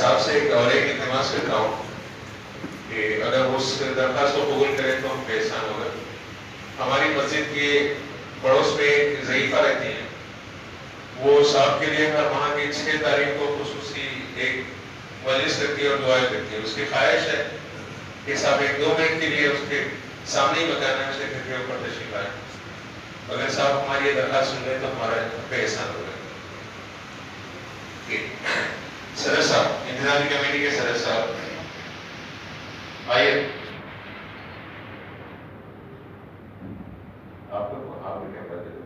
साहब से और एक इल्तिमास करता हूँ कि अगर वो उस दरख्वास्त को कबूल करें तो हम पे एहसान होगा। हमारी मस्जिद के पड़ोस में एक ज़ईफ़ा रहती हैं, वो साहब के लिए हर माह की 6 तारीख को खुसूसी एक मजलिस करती है और दुआएं करती है। उसकी ख्वाहिश है कि साहब 1-2 मिनट के लिए उसके सामने ही मकान है, उसके घर के ऊपर तशरीफ आए। अगर साहब हमारी ये दरख्वास्त सुन गए तो हमारा पे एहसान होगा। सदर साहब, इंतजामी कमेटी के सदर साहब आइए। आपको क्या कहते हैं?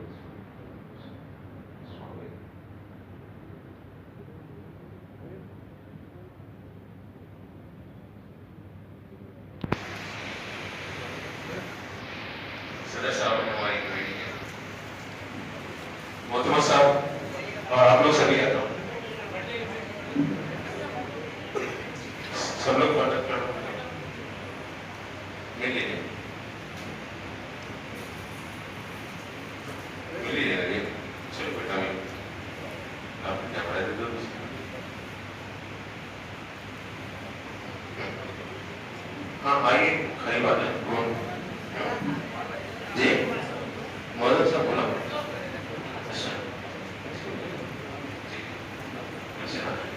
सदर साहब ने हमारी कमेटी के मोहतरमा साहब और आप लोग सभी आता हूँ, सब लोग मदद करो। मिलिए चलो बेटा, आप क्या पढ़ा दे दो। हाँ आइए, खरी बात है जी। मौजूद साहब बोला। अच्छा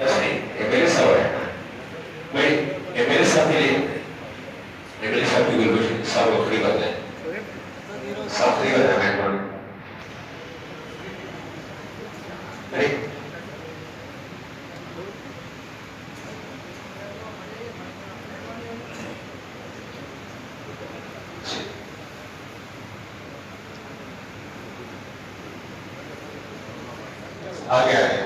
ऐसा ही मेरे साहब है भाई, मेरे साथ ही मेरे साथ भी बिल्कुल साहब खरी बात है, साहब खरी बात है। आगे आए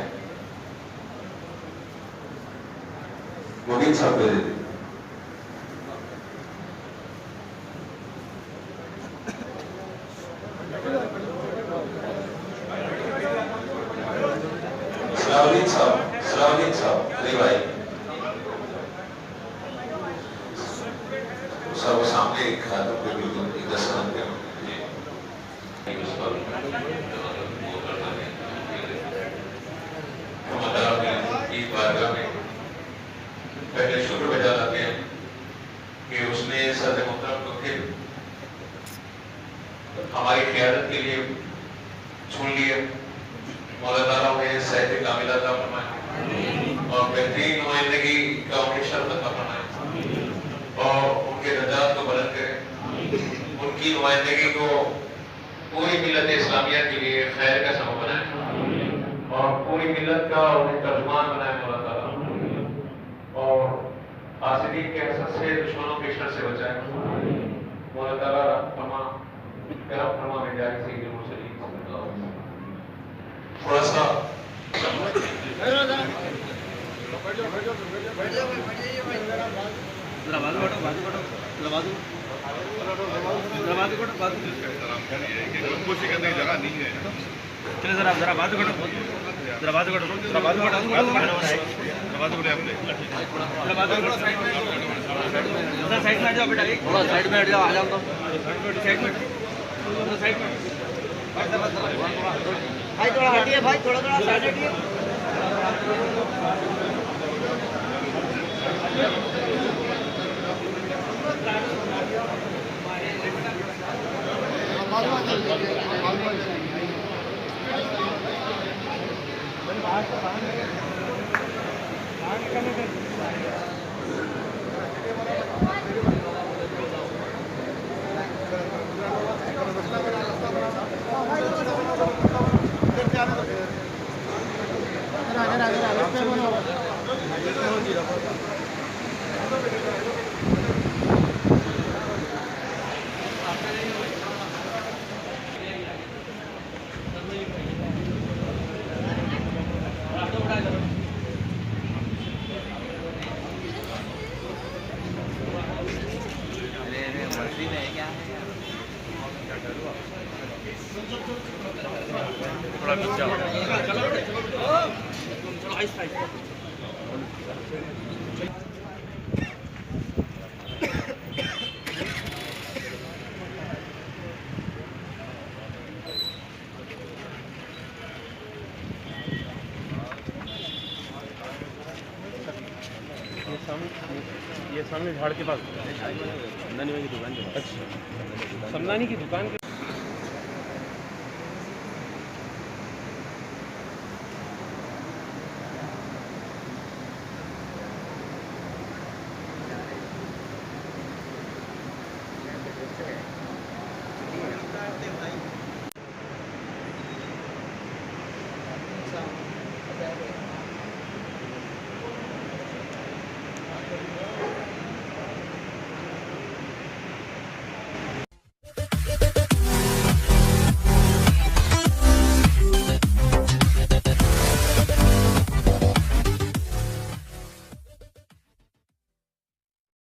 मोदी साहब दे देते। सलाउद्दीन साहब अली भाई सब सामने एक खातों के बिल्कुल 10 घंटे पहले शुक्र बजा लाते हैं कि उसने सदर मोहतरम को फिर हमारी क़यादत के लिए चुन लिए। मौला ताला उन्हें सेहत कामिला अता फरमाए और बेहतरीन नुमाइंदगी का उन्हें शर्फ अता फरमाए और उनके दर्जात को बुलंद करें, उनकी नुमाइंदगी को पूरी मिल्लत इस्लामिया के लिए खैर का सबब बनाए और पूरी मिल्लत का उन्हें तर्जुमान बनाए मौला ताला, और हासिदीन के हसद से, दुश्मनों के शर से बचाए मौला ताला। करम फरमा में जाए सैयदुल मुरसलीन। थोड़ा सा जगह नहीं है। चले जरा बात करो, जरा बात करो, जरा बात करो, बात करो आपने, जरा बात करो। साइड में आ जाओ बेटा, थोड़ा साइड में हट जाओ, आ जाओ तो साइड में, साइड में भाई थोड़ा हटिए, भाई थोड़ा साइड हटिए। थोड़ा पीछे ये सामने झाड़ के पास समदानी की दुकान के पास। अच्छा, समदानी की दुकान के